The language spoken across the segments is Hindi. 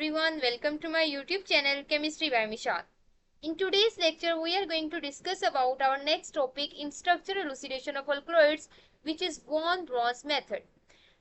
everyone, welcome to my YouTube channel Chemistry by Mishal. In today's lecture, we are going to discuss about our next topic in structural elucidation of alkaloids, which is von Braun's method.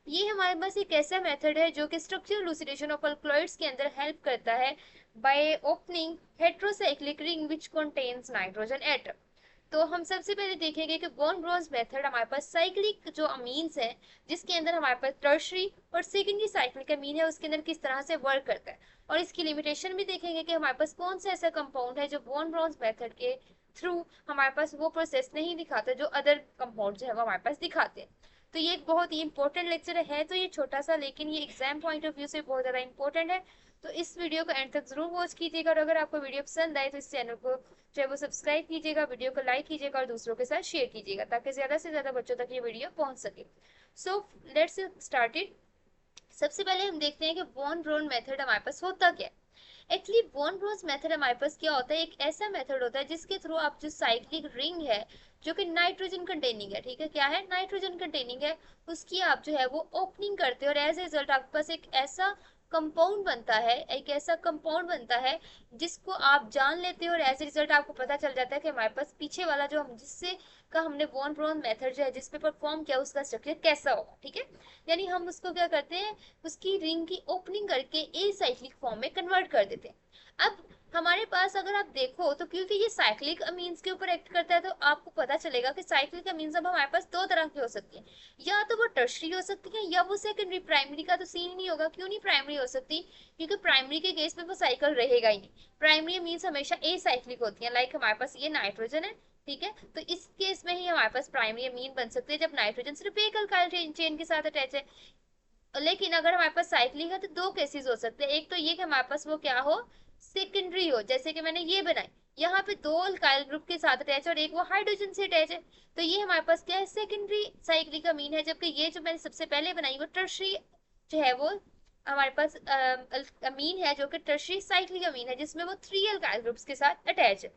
ये हमारे पास एक ऐसा मेथड है जो कि स्ट्रक्चरल इलुसिडेशन ऑफ अल्कलॉइड्स के अंदर हेल्प करता है by opening heterocyclic ring which contains nitrogen atom. तो हम सबसे पहले देखेंगे कि बॉन ब्रोन्स मेथड हमारे पास साइक्लिक जो अमीन्स है जिसके अंदर हमारे पास टर्शरी और सेकेंडरी साइक्लिक अमीन है उसके अंदर किस तरह से वर्क करता है, और इसकी लिमिटेशन भी देखेंगे कि हमारे पास कौन सा ऐसा कंपाउंड है जो बॉन ब्रोन्स मेथड के थ्रू हमारे पास वो प्रोसेस नहीं दिखाता जो अदर कंपाउंड जो है वो हमारे पास दिखाते हैं। तो ये एक बहुत ही इंपॉर्टेंट लेक्चर है, तो ये छोटा सा लेकिन ये एग्जाम पॉइंट ऑफ व्यू से बहुत ज़्यादा इंपॉर्टेंट है। तो इस वीडियो को एंड तक जरूर वॉच कीजिएगा, और अगर आपको वीडियो पसंद आए तो इस चैनल को जो है वो सब्सक्राइब कीजिएगा, वीडियो को लाइक कीजिएगा और दूसरों के साथ शेयर कीजिएगा ताकि ज़्यादा से ज़्यादा बच्चों तक ये वीडियो पहुंच सके। So let's start it. सबसे पहले हम देखते हैं कि बॉन ब्रोन मेथड हमारे पास होता क्या है। एक्चुअली बॉन ब्रोन मेथड हमारे पास क्या होता है, एक ऐसा मेथड होता है जिसके थ्रू आप जो साइक्लिक रिंग है जो कि नाइट्रोजन कंटेनिंग है, ठीक है, क्या है, नाइट्रोजन कंटेनिंग है, उसकी आप जो है वो ओपनिंग करते हो और एज ए रिजल्ट आपके पास एक ऐसा कंपाउंड बनता है, एक ऐसा कंपाउंड बनता है जिसको आप जान लेते हो और एज ए रिजल्ट आपको पता चल जाता है कि हमारे पास पीछे वाला जो हम जिससे का हमने बॉन ब्रोन मेथड जो है जिस पे परफॉर्म किया उसका स्ट्रक्चर कैसा होगा, ठीक है। यानी हम उसको क्या करते हैं, उसकी रिंग की ओपनिंग करके ए साइक्लिक फॉर्म में कन्वर्ट कर देते हैं। अब हमारे पास अगर आप देखो तो क्योंकि ये साइक्लिक अमीन्स के ऊपर एक्ट करता है तो आपको पता चलेगा कि साइक्लिक अमीन्स अब हमारे पास दो तरह की हो सकती है, या तो वो टर्शरी हो सकती है या वो सेकेंडरी। प्राइमरी का तो सीन ही नहीं होगा, क्यों नहीं प्राइमरी हो सकती, क्योंकि प्राइमरी के केस में वो साइकिल रहेगा ही नहीं। प्राइमरी अमीन्स हमेशा ए साइक्लिक होती है, लाइक हमारे पास ये नाइट्रोजन है, ठीक है, तो इस केस में ही हमारे पास प्राइमरी अमीन बन सकते हैं जब नाइट्रोजन सिर्फ एक अल्काइल चेन के साथ अटैच है। लेकिन अगर हमारे पास साइक्लिंग है तो दो केसेस हो सकते हैं, एक तो ये कि हमारे पास वो क्या हो, सेकेंडरी हो, जैसे कि मैंने ये बनाई, यहाँ पे दो अल्काइल ग्रुप के साथ अटैच है और एक वो हाइड्रोजन से अटैच है, तो ये हमारे पास क्या है, सेकेंडरी साइक्लिक अमीन है। जबकि ये जो मैंने सबसे पहले बनाई वो टर्शरी जो है वो हमारे पास अमीन है जो कि टर्शरी साइक्लिक अमीन है जिसमें वो थ्री अल्काइल ग्रुप्स के साथ अटैच है,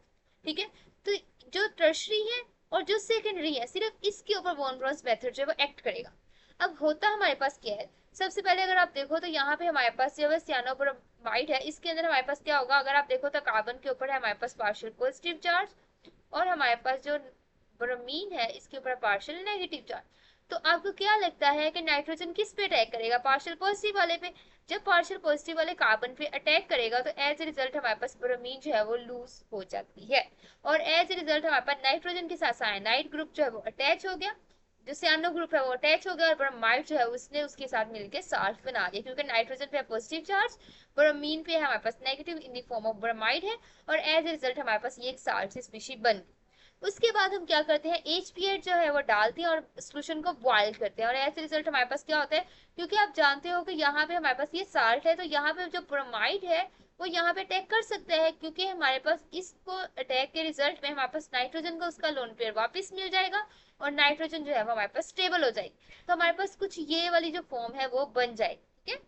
ठीक है। तो जो टर्शरी है और जो सेकेंडरी है सिर्फ इसके ऊपर बॉन ब्रोन्स मेथड जो है वो एक्ट करेगा। अब होता हमारे पास क्या है, सबसे पहले अगर आप देखो तो यहाँ पे हमारे पास जो है सियानोब्रोमाइड है, इसके अंदर हमारे पास क्या होगा, अगर आप देखो तो कार्बन के ऊपर है हमारे पास पार्शियल पॉजिटिव चार्ज और हमारे पास जो ब्रोमीन है इसके ऊपर पार्शियल नेगेटिव चार्ज। तो आपको क्या लगता है कि नाइट्रोजन किस पे अटैक करेगा, पार्शियल पॉजिटिव वाले पे। जब पार्शियल पॉजिटिव वाले कार्बन पे अटैक करेगा तो एज ए रिजल्ट हमारे पास ब्रोमीन जो है वो लूज हो जाती है, और एज ए रिजल्ट हमारे पास नाइट्रोजन के साथ साइनाइड ग्रुप जो है वो अटैच हो गया, जो सियानो ग्रुप है वो अटैच हो गया और ब्रोमाइड जो है उसने उसके साथ मिलकर साल्ट बना दिया, क्योंकि नाइट्रोजन पे पॉजिटिव चार्ज, ब्रोमीन पे हमारे पास negative in the form of bromide है, और एज ए रिजल्ट हमारे पास ये एक साल्ट सी स्पीशीज बन गई। उसके बाद हम क्या करते हैं, HPH जो है वो डालते हैं और सोल्यूशन को बॉयल करते हैं, और एज ए रिजल्ट हमारे पास क्या होता है, क्योंकि आप जानते हो कि यहाँ पे हमारे पास ये साल्ट है तो यहाँ पे जो ब्रोमाइड है वो यहाँ पे अटैक कर सकता है, क्योंकि हमारे पास इसको अटैक के रिजल्ट में हमारे पास नाइट्रोजन का उसका लोन पेयर वापस मिल जाएगा और नाइट्रोजन जो है वो हमारे पास स्टेबल हो जाएगी, तो हमारे पास कुछ ये वाली जो फॉर्म है वो बन जाएगी, ठीक है।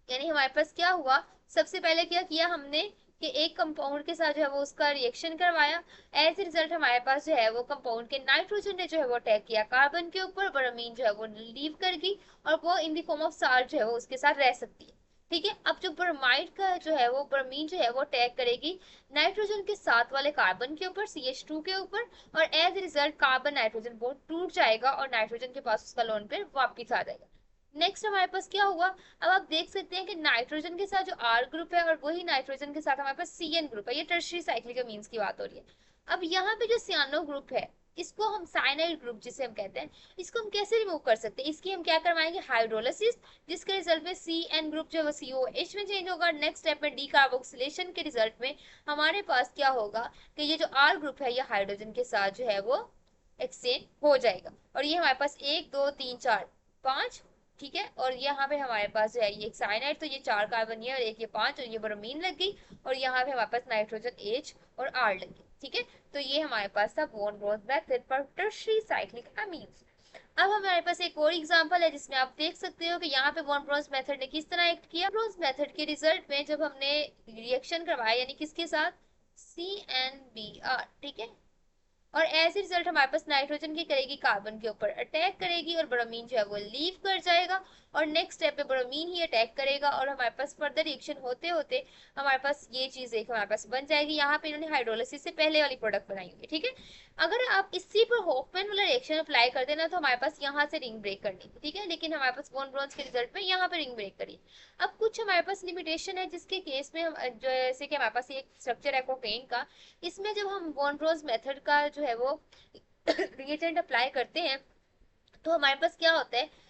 यानी हमारे पास क्या हुआ, सबसे पहले क्या किया हमने कि एक कंपाउंड के साथ जो है वो उसका रिएक्शन करवाया, एज ए रिजल्ट हमारे पास जो है वो कंपाउंड के नाइट्रोजन ने जो है वो अटैक किया कार्बन के ऊपर, ब्रोमीन जो है वो लीव कर गई और वो इन द फॉर्म ऑफ साल्ट जो है वो उसके साथ रह सकती है, ठीक है। अब जो ब्रोमाइड का जो है वो ब्रोमीन जो है वो अटैक करेगी नाइट्रोजन के साथ वाले कार्बन के ऊपर, CH2 के ऊपर, और as a result carbon nitrogen bond टूट जाएगा और नाइट्रोजन के पास उसका लोन पेयर वापिस आ जाएगा। नेक्स्ट हमारे पास क्या हुआ, अब आप देख सकते हैं कि नाइट्रोजन के साथ जो R ग्रुप है और वही नाइट्रोजन के साथ हमारे पास CN ग्रुप है, ये टर्शरी साइक्लिक अमीन्स की बात हो रही है। अब यहाँ पे जो सियानो ग्रुप है इसको हम साइनाइड ग्रुप जिसे हम कहते हैं, इसको हम कैसे रिमूव कर सकते हैं, इसकी हम क्या करवाएंगे, हाइड्रोलिसिस, जिसके रिजल्ट में CN ग्रुप जो है वो COH में चेंज होगा। नेक्स्ट स्टेप में डीकार्बोक्सिलेशन के रिजल्ट में हमारे पास क्या होगा कि ये जो R ग्रुप है ये हाइड्रोजन के साथ जो है वो एक्सचेंज हो जाएगा, और ये हमारे पास 1 2 3 4 5, ठीक है, और यहाँ पे हमारे पास जो है ये एक साइनाइड, तो ये 4 कार्बन ये और एक ये 5 और ये ब्रोमीन लग गई, और यहाँ पे हमारे पास नाइट्रोजन H और R लग गई, ठीक है। तो ये हमारे पास था von Braun's method for tertiary cyclic amines. अब हमारे पास एक और एग्जांपल है जिसमें आप देख सकते हो कि यहाँ पे बॉन ब्रोन्स मेथड ने किस तरह एक्ट किया। ब्रोन्स मेथड के रिजल्ट में जब हमने रिएक्शन करवाया यानी किसके साथ, CNBr, ठीक है, और एज ए रिजल्ट हमारे पास नाइट्रोजन की करेगी कार्बन के ऊपर अटैक करेगी और ब्रोमीन जो है वो लीव कर जाएगा और नेक्स्ट स्टेप पे ब्रोमीन ही अटैक करेगा और हमारे पास फर्दर रिएक्शन होते होते हमारे पास ये चीज एक हमारे पास बन जाएगी। यहाँ पे इन्होंने हाइड्रोलिसिस से पहले वाली प्रोडक्ट बनाई होगी, ठीक है। अगर आप इसी पर होफमैन वाला रिएक्शन अप्लाई कर देना तो हमारे पास यहाँ से रिंग ब्रेक करनी थी, ठीक है, लेकिन हमारे पास वॉन ब्रॉन्ज के रिजल्ट में यहाँ पे रिंग ब्रेक करी। अब कुछ हमारे पास लिमिटेशन है जिसके केस में हम जैसे कि हमारे पास एक स्ट्रक्चर है कोकेन का, इसमें जब हम वॉन ब्रॉन्ज मेथड का जो है वो रिएजेंट अप्लाई करते हैं तो हमारे पास क्या होता है,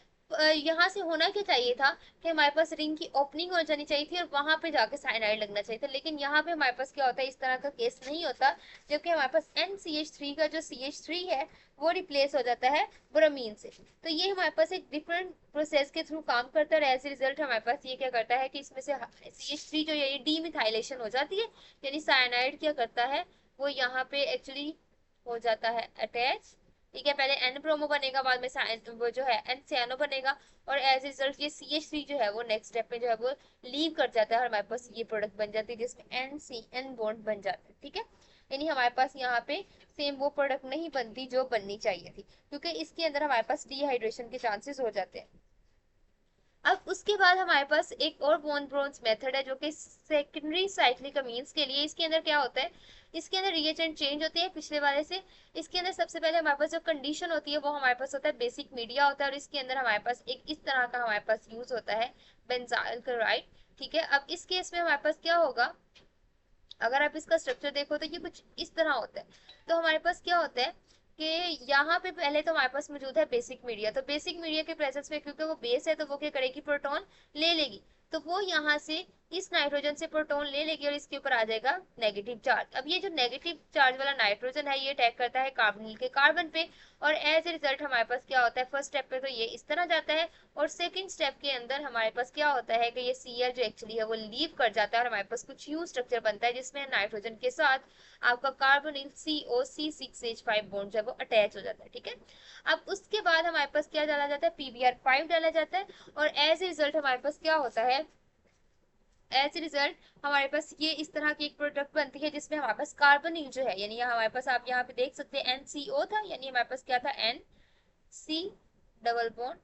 यहाँ से होना क्या चाहिए था कि हमारे पास रिंग की ओपनिंग हो जानी चाहिए थी और वहां पे जाके साइनाइड लगना चाहिए था, लेकिन यहाँ पे हमारे पास क्या होता है, इस तरह का केस नहीं होता, जबकि हमारे पास NCH3 का जो CH3 है वो रिप्लेस हो जाता है ब्रोमीन से। तो ये हमारे पास एक डिफरेंट प्रोसेस के थ्रू काम करता है और एज ए रिजल्ट हमारे पास ये क्या करता है कि इसमें से CH3 जो ये डीमिथाइलेशन हो जाती है, यानी साइनाइड क्या करता है वो यहाँ पे एक्चुअली हो जाता है अटैच, ठीक है। पहले N ब्रोमो बनेगा, बाद में वो जो है N सियानो बनेगा और एज रिजल्ट ये CH3 जो है वो नेक्स्ट स्टेप में जो है वो लीव कर जाता है और हमारे पास ये प्रोडक्ट बन जाती है जिसमें NCN बॉन्ड बन जाता है, ठीक है। यानी हमारे पास यहाँ पे सेम वो प्रोडक्ट नहीं बनती जो बननी चाहिए थी, क्योंकि इसके अंदर हमारे पास डिहाइड्रेशन के चांसेस हो जाते हैं। अब उसके बाद हमारे पास एक और वॉन ब्रोन्स मेथड है जो कि सेकेंडरी साइक्लिक अमीन्स के लिए। इसके अंदर क्या होता है, इसके अंदर रिएजेंट चेंज होती है पिछले वाले से। इसके अंदर सबसे पहले हमारे पास जो कंडीशन होती है वो हमारे पास होता है बेसिक मीडिया होता है और इसके अंदर हमारे पास एक इस तरह का हमारे पास यूज होता है बेंजाइल क्लोराइड, ठीक है। अब इस केस में हमारे पास क्या होगा, अगर आप इसका स्ट्रक्चर देखो तो ये कुछ इस तरह होता है। तो हमारे पास क्या होता है कि यहाँ पे पहले तो हमारे पास मौजूद है बेसिक मीडिया, तो बेसिक मीडिया के प्रेजेंस में क्योंकि वो बेस है तो वो क्या करेगी, प्रोटॉन ले लेगी, तो वो यहाँ से इस नाइट्रोजन से प्रोटॉन ले लेगी और इसके ऊपर आ जाएगा नेगेटिव चार्ज। अब ये जो नेगेटिव चार्ज वाला नाइट्रोजन है ये अटैक करता है कार्बोनिल के कार्बन पे और एज ए रिजल्ट हमारे पास क्या होता है, फर्स्ट स्टेप पे तो ये इस तरह जाता है और सेकंड स्टेप के अंदर हमारे पास क्या होता है कि ये Cl जो एक्चुअली है वो लीव कर जाता है और हमारे पास कुछ यू स्ट्रक्चर बनता है जिसमें नाइट्रोजन के साथ आपका कार्बोनिल COC6H5 बॉन्ड जो है वो अटैच हो जाता है, ठीक है। अब उसके बाद हमारे पास क्या डाला जाता है, PBr5 डाला जाता है और एज ए रिजल्ट हमारे पास क्या होता है, एज ए रिजल्ट हमारे पास ये इस तरह की एक प्रोडक्ट बनती है जिसमें हमारे पास कार्बोनिल जो है, यानी हमारे पास आप यहाँ पे देख सकते हैं NCO था, यानी हमारे पास क्या था NC डबल बॉन्ड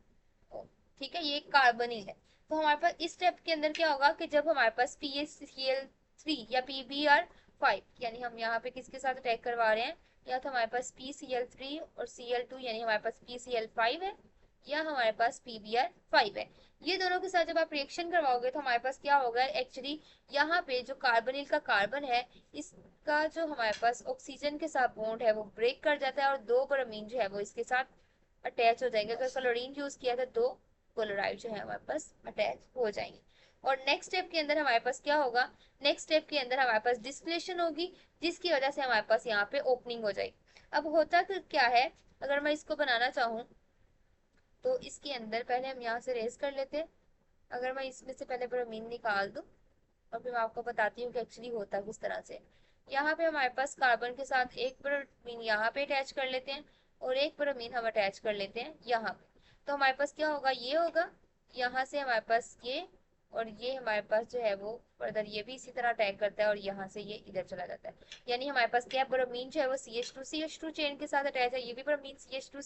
O, ठीक है, ये कार्बोनिल है। तो हमारे पास इस स्टेप के अंदर क्या होगा कि जब हमारे पास PaCl3 या PBr5, यानी हम यहाँ पे किसके साथ अटैक करवा रहे हैं, या तो हमारे पापास PCl3 और Cl2 यानी हमारे पास PCl5 है या हमारे पास PBr5 है। ये दोनों के साथ जब आप रिएक्शन करवाओगे तो हमारे पास क्या होगा, एक्चुअली यहाँ पे जो कार्बोनिल का कार्बन है इसका जो हमारे पास ऑक्सीजन के साथ बॉन्ड है वो ब्रेक कर जाता है और दो ब्रोमीन जो है वो इसके साथ अटैच हो जाएंगे। अगर क्लोरीन यूज किया था दो क्लोराइड जो है हमारे पास अटैच हो जाएंगे और नेक्स्ट स्टेप के अंदर हमारे पास क्या होगा, नेक्स्ट स्टेप के अंदर हमारे पास डिस्टिलेशन होगी जिसकी वजह से हमारे पास यहाँ पे ओपनिंग हो जाएगी। अब होता क्या है, अगर मैं इसको बनाना चाहूँ तो इसके अंदर पहले हम यहाँ से रेस कर लेते हैं। अगर मैं इसमें से पहले ब्रोमीन निकाल दूं और फिर मैं आपको बताती हूँ कि एक्चुअली होता किस तरह से। यहाँ पे हमारे पास कार्बन के साथ एक ब्रोमीन यहाँ पे अटैच कर लेते हैं और एक ब्रोमीन हम अटैच कर लेते हैं यहाँ पे। तो हमारे पास क्या होगा, ये होगा, यहाँ से हमारे पास ये और ये हमारे पास जो है वो फर्दर ये भी इसी तरह अटैक करता है और यहाँ से ये इधर चला जाता है। यानी हमारे पास क्या ब्रोमीन जो है वो CH2 चेन के साथ अटैच है, ये भी ब्रोमीन CH2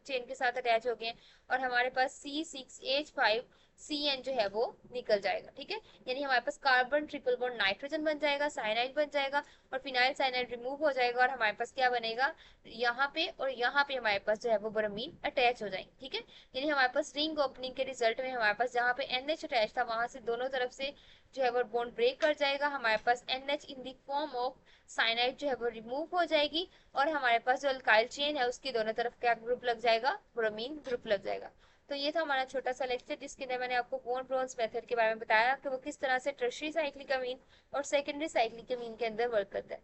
चेन के साथ अटैच हो गए हैं और हमारे पास C6H5CN जो है वो निकल जाएगा, ठीक है। यानी हमारे पास कार्बन ट्रिपल बॉन्ड नाइट्रोजन बन जाएगा, साइनाइड बन जाएगा और फिनाइल साइनाइड रिमूव हो जाएगा और हमारे पास क्या बनेगा, यहाँ पे और यहाँ पे हमारे पास जो है वो ब्रोमीन अटैच हो जाएंगे, ठीक है। यानी हमारे पास रिंग ओपनिंग के रिजल्ट में हमारे पास जहाँ पे NH अटैच था वहां से दोनों तरफ से जो है वो बॉन्ड ब्रेक कर जाएगा, हमारे पास NH in the form of cyanide जो है वो रिमूव हो जाएगी और हमारे पास जो अल्काइल चेन है उसके दोनों तरफ क्या ग्रुप लग जाएगा, ब्रोमीन ग्रुप लग जाएगा। तो ये था हमारा छोटा सा लेक्चर जिसके अंदर मैंने आपको वॉन ब्रोन्स मेथड के बारे में बताया कि वो किस तरह से टर्शियरी साइक्लिक अमीन और सेकेंडरी साइक्लिक अमीन के अंदर वर्क करता है।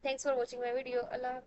Thanks for watching my video. Allah.